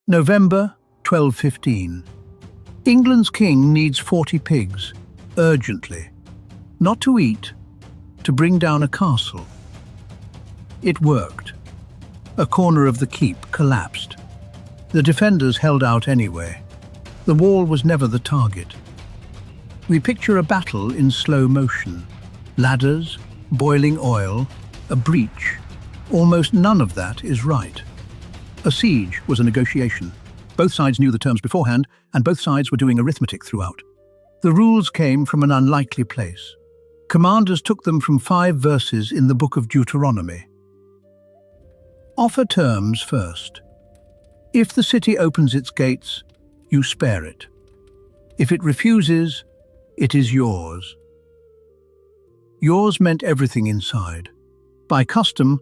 November 1215. England's king needs 40 pigs, urgently. Not to eat, to bring down a castle. It worked. A corner of the keep collapsed. The defenders held out anyway. The wall was never the target. We picture a battle in slow motion. Ladders, boiling oil, a breach. Almost none of that is right. A siege was a negotiation. Both sides knew the terms beforehand, and both sides were doing arithmetic throughout. The rules came from an unlikely place. Commanders took them from 5 verses in the book of Deuteronomy. Offer terms first. If the city opens its gates, you spare it. If it refuses, it is yours. Yours meant everything inside. By custom,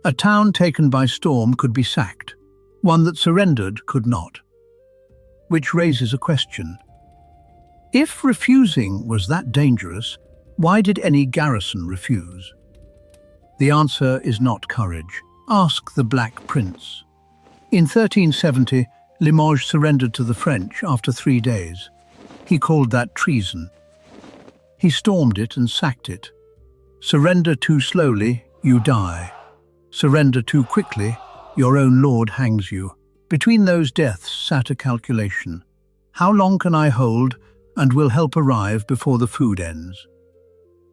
a town taken by storm could be sacked. One that surrendered could not. Which raises a question. If refusing was that dangerous, why did any garrison refuse? The answer is not courage. Ask the Black Prince. In 1370, Limoges surrendered to the French after 3 days. He called that treason. He stormed it and sacked it. Surrender too slowly, you die. Surrender too quickly, your own lord hangs you. Between those deaths sat a calculation. How long can I hold and will help arrive before the food ends?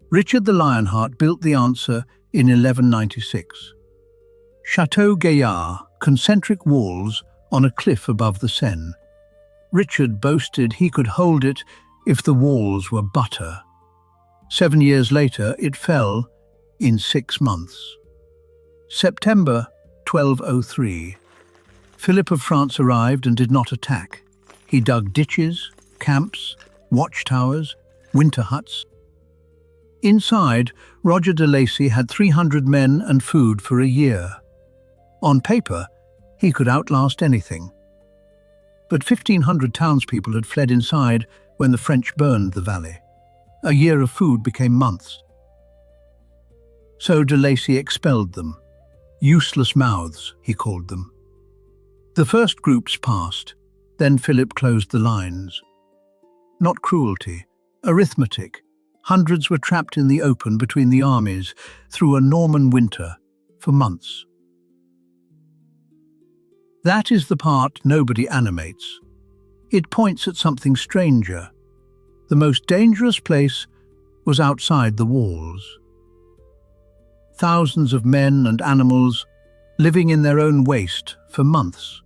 Richard the Lionheart built the answer in 1196. Château Gaillard, concentric walls on a cliff above the Seine. Richard boasted he could hold it if the walls were butter. 7 years later, it fell in 6 months. September 1203. Philip of France arrived and did not attack. He dug ditches, camps, watchtowers, winter huts. Inside, Roger de Lacy had 300 men and food for a year. On paper, he could outlast anything. But 1,500 townspeople had fled inside when the French burned the valley. A year of food became months. So de Lacy expelled them. Useless mouths, he called them. The first groups passed, then Philip closed the lines. Not cruelty, arithmetic. Hundreds were trapped in the open between the armies through a Norman winter for months. That is the part nobody animates. It points at something stranger. The most dangerous place was outside the walls. Thousands of men and animals living in their own waste for months.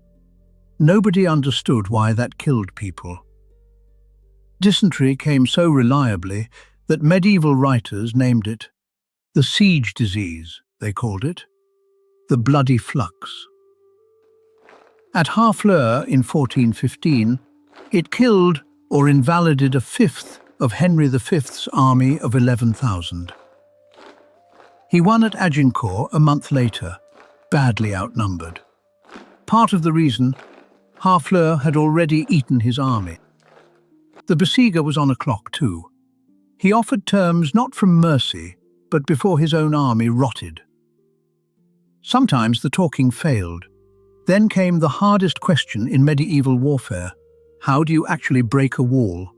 Nobody understood why that killed people. Dysentery came so reliably that medieval writers named it the siege disease, they called it, the bloody flux. At Harfleur in 1415, it killed or invalided a fifth of Henry V's army of 11,000. He won at Agincourt a month later, badly outnumbered. Part of the reason, Harfleur had already eaten his army. The besieger was on a clock too. He offered terms not from mercy, but before his own army rotted. Sometimes the talking failed. Then came the hardest question in medieval warfare. How do you actually break a wall?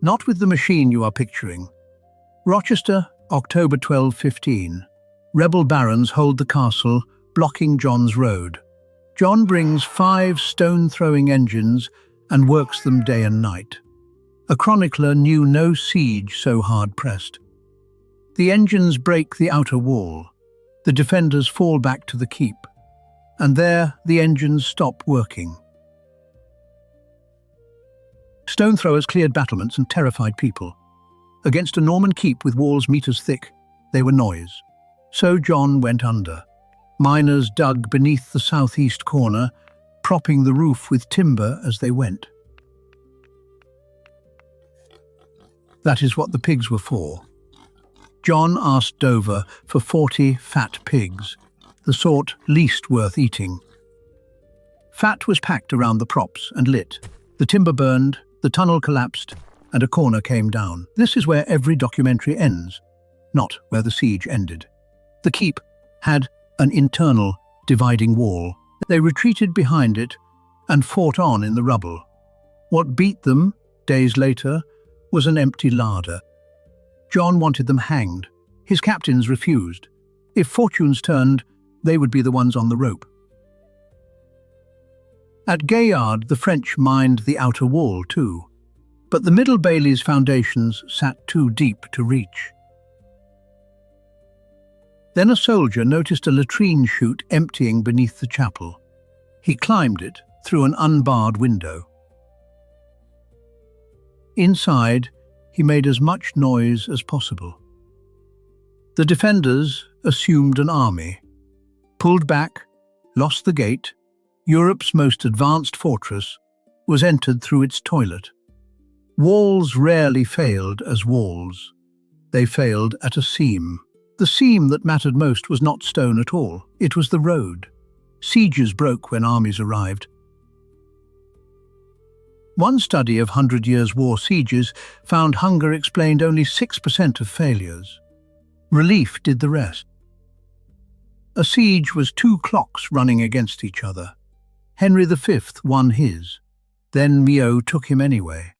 Not with the machine you are picturing. Rochester, October 1215. Rebel barons hold the castle, blocking John's road. John brings 5 stone-throwing engines and works them day and night. A chronicler knew no siege so hard-pressed. The engines break the outer wall. The defenders fall back to the keep. And there the engines stop working. Stone throwers cleared battlements and terrified people. Against a Norman keep with walls meters thick, they were noise. So John went under. Miners dug beneath the southeast corner, propping the roof with timber as they went. That is what the pigs were for. John asked Dover for 40 fat pigs, the sort least worth eating. Fat was packed around the props and lit. The timber burned, the tunnel collapsed, and a corner came down. This is where every documentary ends, not where the siege ended. The keep had an internal dividing wall, They retreated behind it and fought on in the rubble. What beat them, days later, was an empty larder. John wanted them hanged. His captains refused. If fortunes turned, they would be the ones on the rope. At Gaillard, the French mined the outer wall too, but the Middle Bailey's foundations sat too deep to reach. Then a soldier noticed a latrine chute emptying beneath the chapel. He climbed it through an unbarred window. Inside, he made as much noise as possible. The defenders assumed an army, pulled back, lost the gate. Europe's most advanced fortress was entered through its toilet. Walls rarely failed as walls. They failed at a seam. The seam that mattered most was not stone at all. It was the road. Sieges broke when armies arrived. One study of 100 Years' War sieges found hunger explained only 6% of failures. Relief did the rest. A siege was two clocks running against each other. Henry V won his. Then Mio took him anyway.